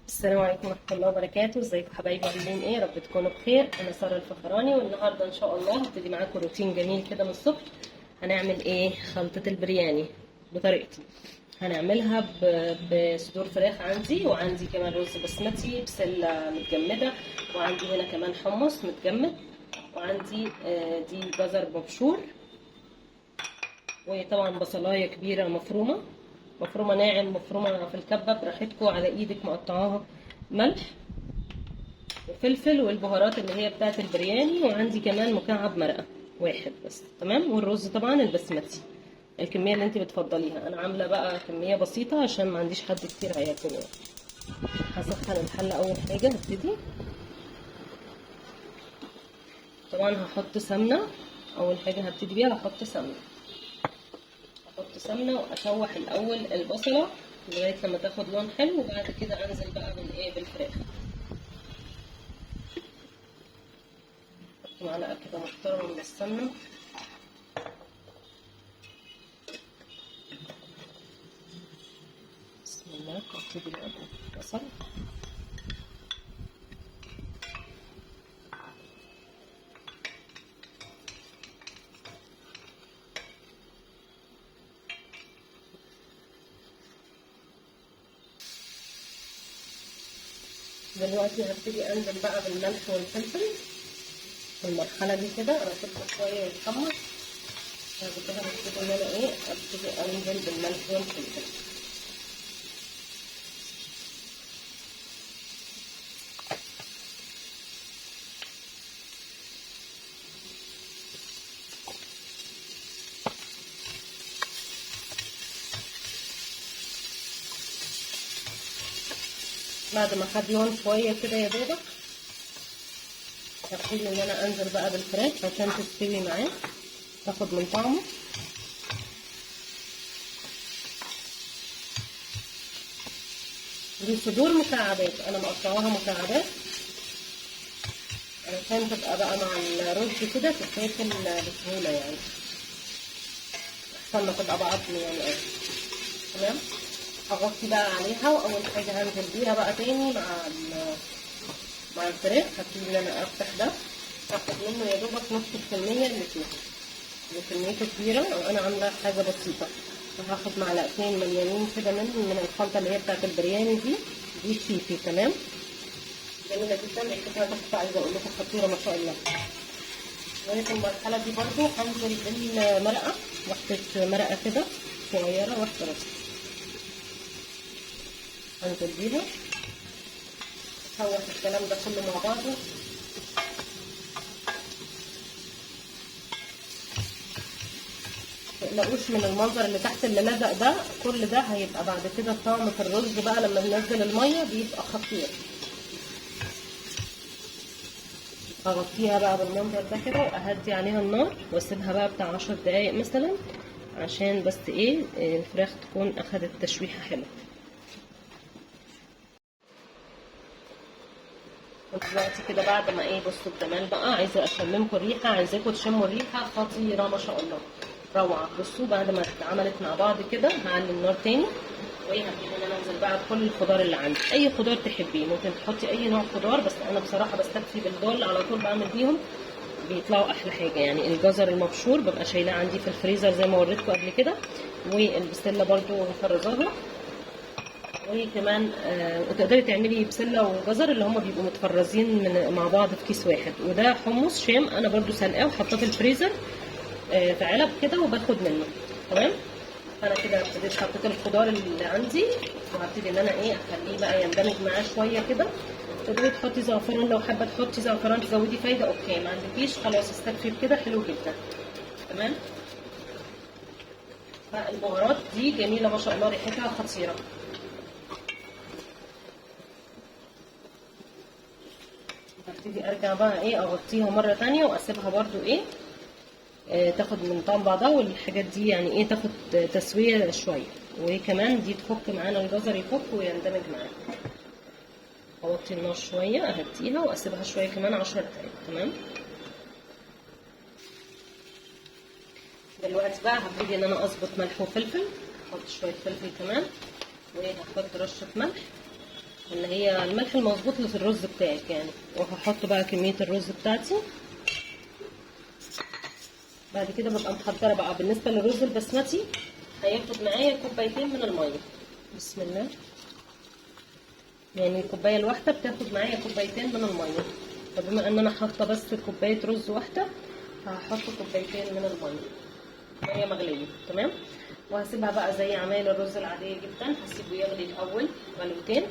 السلام عليكم ورحمة الله وبركاته. ازيكم حبايبي؟ عاملين ايه؟ رب تكونوا بخير. انا سارة الفخراني، والنهارده ان شاء الله هبتدي معاكم روتين جميل كده من الصبح. هنعمل ايه؟ خلطة البرياني بطريقتي. هنعملها بصدور فراخ عندي، وعندي كمان رز بسمتي، بسلة متجمدة، وعندي هنا كمان حمص متجمد، وعندي دي جزر مبشور، وطبعا بصلايه كبيره مفرومه، مفرومه ناعم، مفرومه في الكبه براحتكم على ايدك، مقطعاها، ملح وفلفل والبهارات اللي هي بتاعه البرياني، وعندي كمان مكعب مرقه واحد بس. تمام. والرز طبعا البسمتي الكميه اللي انت بتفضليها. انا عامله بقى كميه بسيطه عشان ما عنديش حد كتير هياكل يعني. هسخن الحله اول حاجه. هبتدي طبعا هحط سمنه. اول حاجه هبتدي بيها هحط سمنه. احط سمنه واشوح الاول البصله لغايه لما تاخد لون حلو، وبعد كده انزل بقى بالفراخ. احط معلقه كده محترمه من السمنه. بسم الله. ابتدي بقى بالبصل. دلوقتي هبتدي انزل بقى بالملح والفلفل في المرحله دي كده. انا سيبته شويه يتحمر، بعد كده هبتدي ان انا ابتدي انزل بالملح والفلفل. بعد ما خد لون شويه كده يا دوبك، هبتدي ان انا انزل بقى بالفراخ عشان تستوي معاه، تاخد من طعمه. دي صدور مكعبات، انا مقطعاها مكعبات علشان تبقى بقى مع الرز كده تتاكل بسهوله يعني، احسن ما تبقى بعضم يعني قوي. تمام. هغطي بقى عليها، واول حاجه هنزل بيها بقى تاني مع الفراخ. هبتدي ان انا افتح ده، هاخد منه يا دوبك نص الكميه اللي فيها، اللي كميته كبيره وانا عامله حاجه بسيطه. فهاخد معلقتين مليانين كده من الخلطه اللي هي بتاعت البرياني دي الشيفي. تمام. جميله جدا، ريحتها تحفه، عايزه اقول لكم خطيره ما شاء الله. وفي المرحله دي برضو هنزل بالمرقه، واحده مرقه كده صغيره، واحده بس هنزل بيها. هشوح الكلام ده كله مع بعضه. متقلقوش من المنظر اللي تحت اللي لزق ده، كل ده هيبقى بعد كده الطعم في الرز بقى لما بننزل الميه بيبقى خطير. هغطيها بقى بالمنظر ده كده، واهدي عليها النار واسيبها بقى بتاع 10 دقايق مثلا، عشان بس الفراخ تكون اخدت تشويحه حلوه. دلوقتي كده بعد ما بصوا الجمال بقى، عايزه اشممكم الريحه، عايزاكم تشموا الريحه خطيره ما شاء الله، روعه. بصوا بعد ما اتعملت مع بعض كده هعلي النار تاني، هبتدي ان انا انزل بقى بكل الخضار اللي عندي. اي خضار تحبيه ممكن تحطي اي نوع خضار، بس انا بصراحه بستكفي بالدول على طول، بعمل بيهم بيطلعوا احلى حاجه يعني. الجزر المبشور ببقى شايلاه عندي في الفريزر زي ما وريتكم قبل كده، والبسله برضو مفرزاها. وكمان تقدري تعملي بسله وجزر اللي هم بيبقوا متفرزين مع بعض في كيس واحد. وده حمص شام انا برضو سلقاه وحطاه في الفريزر في علب كده وباخد منه. تمام. فانا كده ابتديت حطيت الخضار اللي عندي، وهبتدي ان انا اخليه بقى يندمج معاه شويه كده. تقدري تحطي زعفران، لو حابه تحطي زعفران تزودي فايده اوكي، ما عندكيش خلاص استكفي بكده، حلو جدا. تمام. فالبهارات دي جميله ما شاء الله، ريحتها خطيره. هبتدي ارجع بقى اغطيها مره تانية واسيبها برضو تاخد من طعم بعضها، والحاجات دي يعني تاخد تسويه شويه، وكمان دي تفك معانا، الجزر يفك ويندمج معانا. اوطي النار شويه، اهديها واسيبها شويه كمان 10 دقايق. تمام. دلوقتي بقى هبتدي ان انا اظبط ملح وفلفل، احط شويه فلفل كمان، وهحط رشه ملح اللي هي الملح المظبوط اللي في الرز بتاعك يعني. وهحط بقى كميه الرز بتاعتي. بعد كده ببقى محضره بقى بالنسبه للرز البسمتي، هياخد معايا كوبايتين من الميه. بسم الله. يعني الكوبايه الواحده بتاخد معايا كوبايتين من الميه. فبما ان انا حاطه بس كوبايه رز واحده، هحط كوبايتين من الميه، ميه مغليه. تمام. وهسيبها بقى زي عمايل الرز العاديه جدا. هسيبه يغلي الاول غلوتين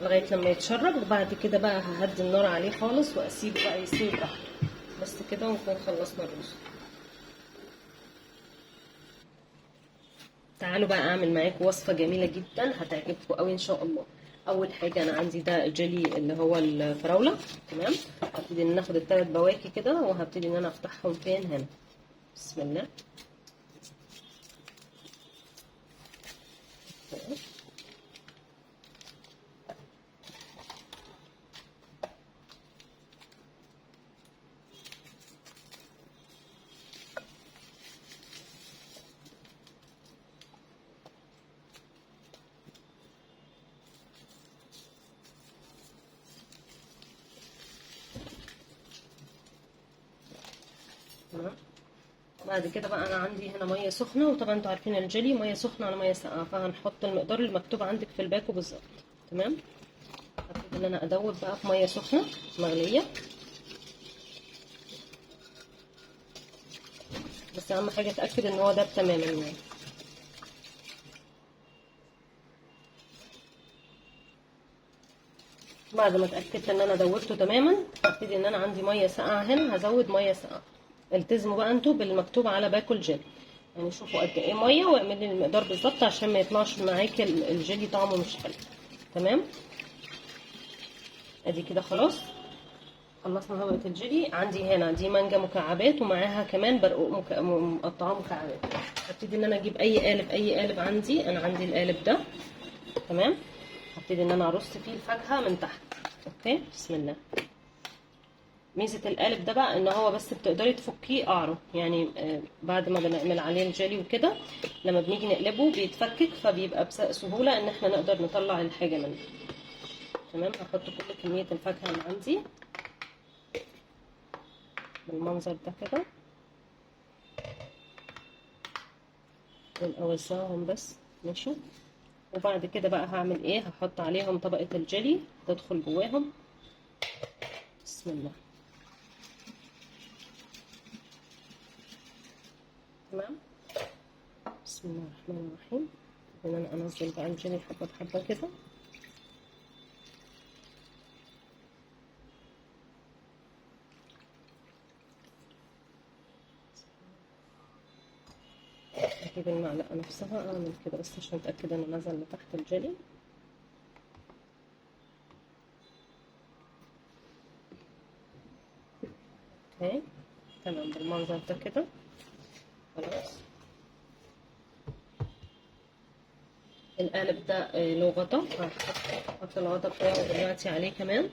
لغايه لما يتشرب، وبعد كده بقى ههدي النار عليه خالص واسيبه بقى يستوي براحته. بس كده ونكون خلصنا الرز. تعالوا بقى اعمل معاكم وصفه جميله جدا هتعجبكم قوي ان شاء الله. اول حاجه انا عندي ده جيلي اللي هو الفراوله. تمام. هبتدي ان ناخد الثلاث بواكي كده، وهبتدي ان انا افتحهم فين هنا. بسم الله. بعد كده بقى انا عندي هنا ميه سخنه، وطبعا انتوا عارفين الجيلي ميه سخنه على ميه ساقعه، فهنحط المقدار اللي مكتوب عندك في الباكو بالظبط. تمام. هبتدي ان انا ادوب بقى في ميه سخنه مغليه. بس اهم حاجه اتاكد ان هو داب تماما يعني. بعد ما اتاكدت ان انا دوبته تماما، هبتدي ان انا عندي ميه ساقعه هنا، هزود ميه ساقعه. التزموا بقى انتوا بالمكتوب على باكو الجيلي، يعني شوفوا قد ايه ميه واعملي المقدار بالظبط عشان ما يطلعش معاكي الجيلي طعمه مش حلو. تمام. ادي كده خلاص خلصنا طبقه الجيلي. عندي هنا دي مانجا مكعبات، ومعاها كمان برقوق مقطعاه مكعبات. هبتدي ان انا اجيب اي قالب عندي. انا عندي القالب ده. تمام. هبتدي ان انا ارص فيه الفاكهه من تحت. اوكي. بسم الله. ميزه القالب ده بقى ان هو بس بتقدري تفكيه قعره يعني. بعد ما بنعمل عليه الجيلي وكده، لما بنيجي نقلبه بيتفكك، فبيبقى بسهوله ان احنا نقدر نطلع الحاجه منه. تمام. هحط كل كميه الفاكهه اللي عندي بالمنظر ده كده، اوزعهم بس. ماشي. وبعد كده بقى هعمل ايه؟ هحط عليهم طبقه الجيلي تدخل جواهم. بسم الله. تمام. بسم الله الرحمن الرحيم. ان انا انزل بقى الجيلي حبه بحبه كده. اجيب المعلقه نفسها اعمل كده بس عشان اتاكد انه نزل لتحت الجيلي. اوكي. تمام بالمنظر ده كده. خلاص. القالب ده له غطا، هحط الغطا بتاعه دلوقتي عليه كمان.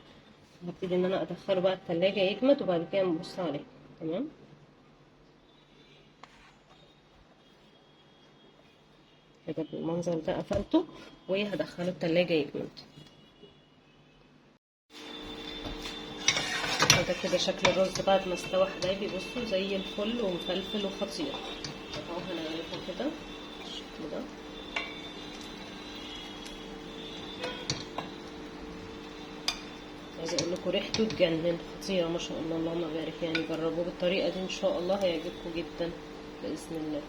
هبتدي ان انا ادخله بقى التلاجة يجمد، وبعد كده نبص عليه. تمام. كده بالمنظر ده قفلته، وهدخله التلاجة يجمد. ده كده شكل الرز بعد ما استوى حبايبي. بصوا زي الفل ومفلفل وخطير. اهو هنعمله كده بالشكل ده. عايزه اقول لكم ريحته تجنن، خطيره ما شاء الله اللهم بارك يعني. جربوه بالطريقه دي ان شاء الله هيعجبكم جدا باذن الله.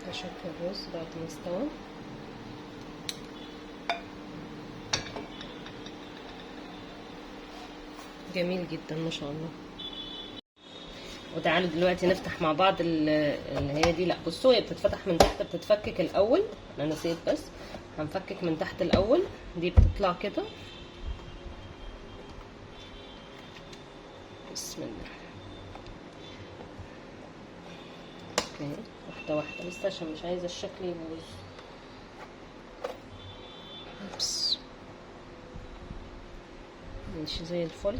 ده شكل الرز بعد ما استوى. جميل جدا ما شاء الله. وتعالوا دلوقتي نفتح مع بعض اللي هي دي. لا بصوا، هي بتتفتح من تحت، بتتفكك الاول. انا نسيت بس هنفكك من تحت الاول. دي بتطلع كده. بسم الله. اوكي. واحده واحده بس عشان مش عايزه الشكل يبوظ. بس ماشي زي الفل.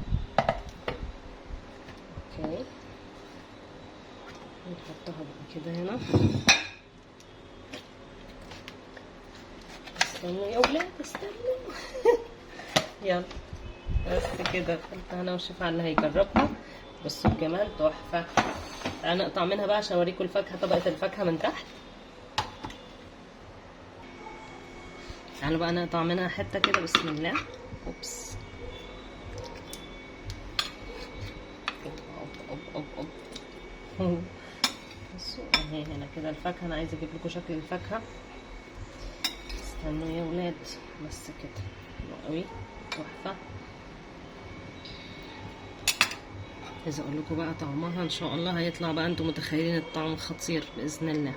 اوكي، نحطها بقى كده هنا. استنوا يا ولاد استنوا. يلا بس كده، قلت انا وشوف على اللي هيجربها. بصوا الجمال تحفه. تعالى نقطع منها بقى عشان اوريكم الفاكهه، طبقه الفاكهه من تحت. تعالوا بقى نقطع منها حته كده، بسم الله. اوبس، اوب. بصوا اهي هنا كده الفاكهه. انا عايزه اجيب لكم شكل الفاكهه، استنوا يا ولاد. بس كده حلو قوي، تحفه. عايزه اقول لكم بقى طعمها ان شاء الله هيطلع بقى انتم متخيلين الطعم خطير باذن الله.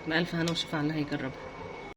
بألف هنا وشفا على اللي هيجربها.